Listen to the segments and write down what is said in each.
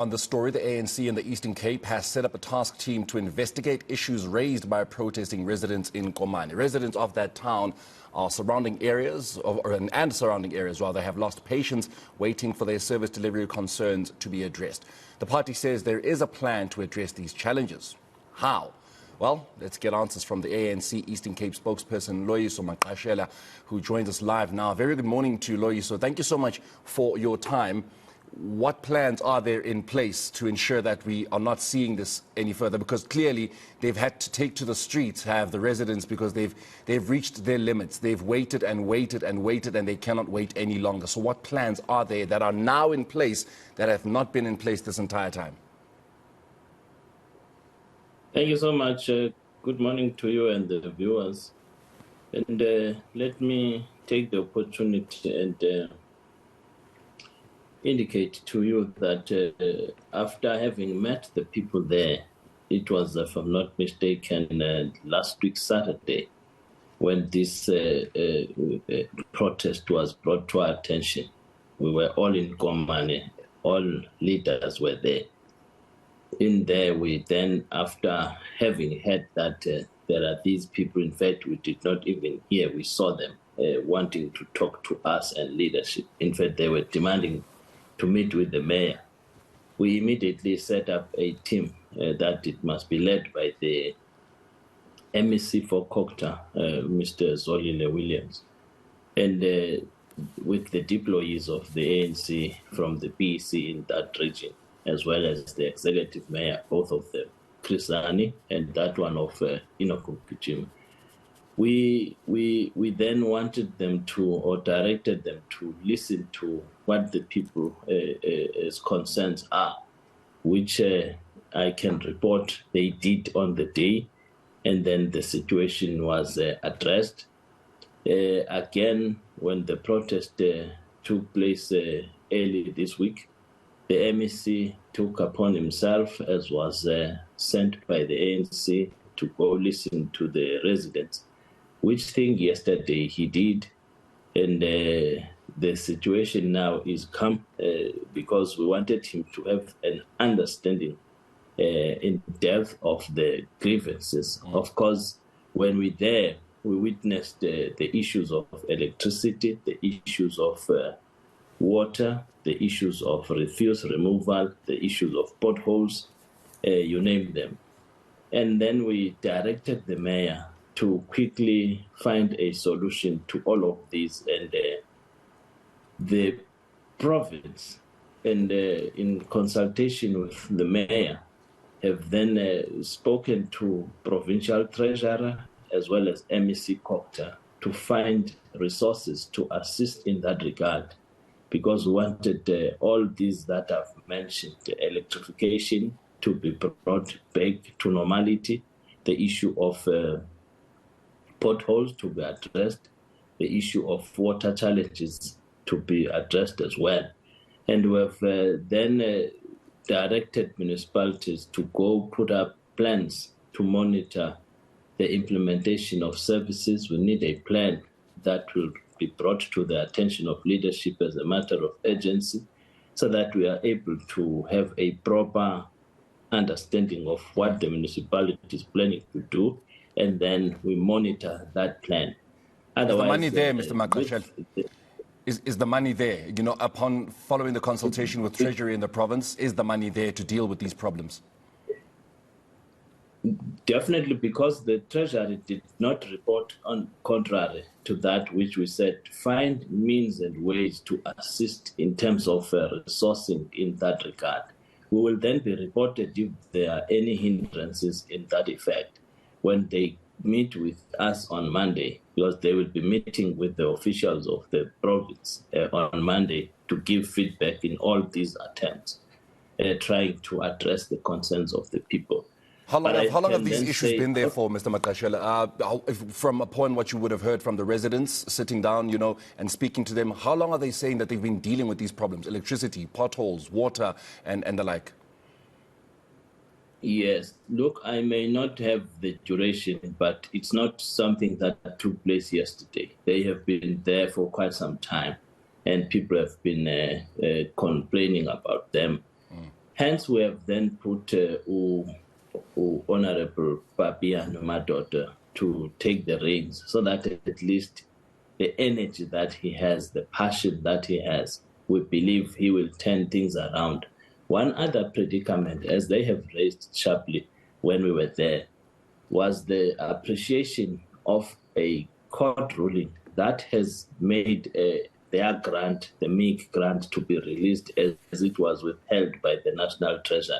On the story, the ANC in the Eastern Cape has set up a task team to investigate issues raised by protesting residents in Komani. Residents of that town are surrounding areas, and surrounding areas rather, have lost patience waiting for their service delivery concerns to be addressed. The party says there is a plan to address these challenges. How? Well, let's get answers from the ANC Eastern Cape spokesperson, Loyiso Maqashela, who joins us live now. Very good morning to you, Loyiso. Thank you so much for your time. What plans are there in place to ensure that we are not seeing this any further? Because clearly they've had to take to the streets, have the residents, because they've reached their limits. They've waited and waited and waited, and they cannot wait any longer. So what plans are there that are now in place that have not been in place this entire time? Thank you so much. Good morning to you and the viewers. And let me take the opportunity and indicate to you that after having met the people there, it was, if I'm not mistaken, last week Saturday, when this protest was brought to our attention. We were all in Komani, all leaders were there. In there, we then, after having heard that there are these people, in fact, we did not even hear, we saw them wanting to talk to us and leadership. In fact, they were demanding to meet with the mayor. We immediately set up a team that it must be led by the MEC for Kokta, Mr. Zolile Williams, and with the deployees of the ANC from the BEC in that region, as well as the executive mayor, both of them, Chris Ani and that one of Inoku Pichim. We then wanted them to, or directed them to, listen to what the people's concerns are, which I can report they did on the day, and then the situation was addressed. Again, when the protest took place early this week, the MEC took upon himself, as was sent by the ANC, to go listen to the residents, which thing yesterday he did. And the situation now is come because we wanted him to have an understanding in depth of the grievances. Of course, when we're there, we witnessed the issues of electricity, the issues of water, the issues of refuse removal, the issues of potholes, you name them. And then we directed the mayor to quickly find a solution to all of these. And the province, and in consultation with the mayor, have then spoken to provincial treasurer as well as MEC Kokta to find resources to assist in that regard, because we wanted all these that I've mentioned, the electrification to be brought back to normality, the issue of potholes to be addressed, the issue of water challenges to be addressed as well. And we have then directed municipalities to go put up plans to monitor the implementation of services. We need a plan that will be brought to the attention of leadership as a matter of urgency, so that we are able to have a proper understanding of what the municipality is planning to do, and then we monitor that plan. Otherwise, is the money there, Mr. Maqashela? Is the money there? You know, upon following the consultation with Treasury in the province, is the money there to deal with these problems? Definitely, because the Treasury did not report on contrary to that which we said, find means and ways to assist in terms of resourcing in that regard. We will then be reported if there are any hindrances in that effect when they meet with us on Monday, because they will be meeting with the officials of the province on Monday to give feedback in all these attempts, trying to address the concerns of the people. How long have these issues been there for, Mr. Maqashela? From upon what you would have heard from the residents sitting down, you know, and speaking to them, how long are they saying that they've been dealing with these problems? Electricity, potholes, water, and the like? Yes. Look, I may not have the duration, but it's not something that took place yesterday. They have been there for quite some time, and people have been complaining about them Hence, we have then put Honorable Papiano Madoda to take the reins so that at least the energy that he has, the passion that he has, we believe he will turn things around. One other predicament, as they have raised sharply when we were there, was the appreciation of a court ruling that has made their grant, the MIG grant, to be released as it was withheld by the National Treasury.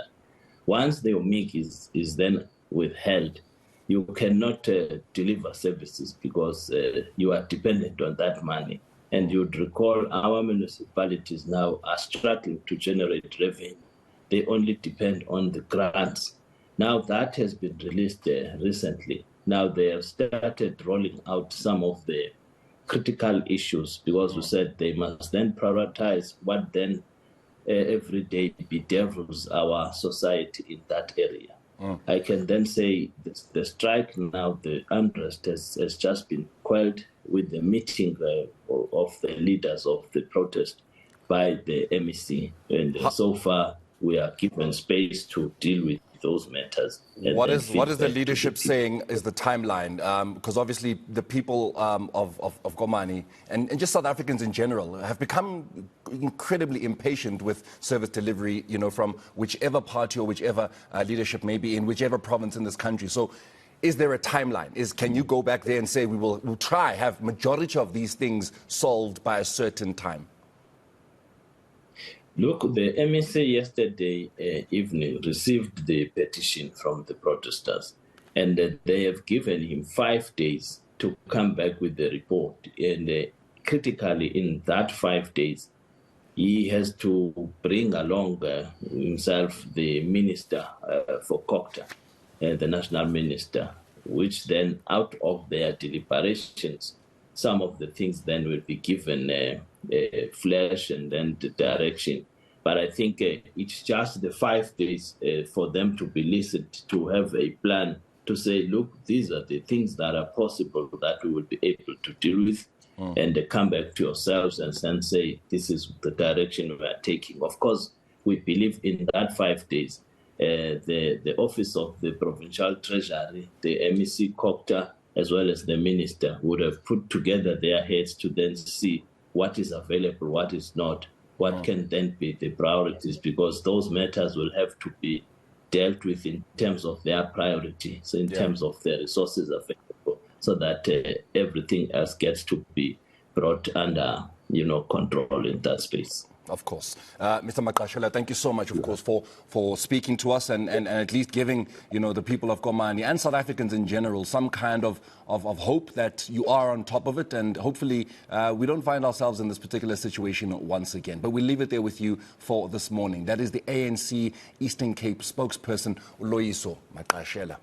Once the MIG is then withheld, you cannot deliver services because you are dependent on that money. And you'd recall our municipalities now are struggling to generate revenue. They only depend on the grants. Now that has been released recently. Now they have started rolling out some of the critical issues because we said they must then prioritize what then every day bedevils our society in that area. I can then say the strike now, the unrest has just been quelled with the meeting of the leaders of the protest by the MEC. And so far, we are given space to deal with those matters. What is the leadership saying is the timeline? Because obviously the people of Komani and just South Africans in general have become incredibly impatient with service delivery, from whichever party or whichever leadership may be in whichever province in this country. So is there a timeline? Can you go back there and say we'll try have majority of these things solved by a certain time? Look, the MEC yesterday evening received the petition from the protesters, and they have given him 5 days to come back with the report. And critically, in that 5 days, he has to bring along himself the minister for COCTA, the national minister, which then out of their deliberations, some of the things then will be given flesh and then the direction. But I think it's just the 5 days for them to be listened, to have a plan, to say, look, these are the things that are possible that we will be able to deal with, and come back to yourselves and then say, this is the direction we are taking. Of course, we believe in that 5 days, the office of the provincial treasury, the MEC COCTA, as well as the minister would have put together their heads to then see what is available, what is not, what can then be the priorities, because those matters will have to be dealt with in terms of their priority, so in terms of the resources available, so that everything else gets to be brought under, control in that space. Of course. Mr. Maqashela, thank you so much, of course, for speaking to us and at least giving, the people of Komani and South Africans in general some kind of hope that you are on top of it, and hopefully we don't find ourselves in this particular situation once again. But we'll leave it there with you for this morning. That is the ANC Eastern Cape spokesperson, Loyiso Maqashela.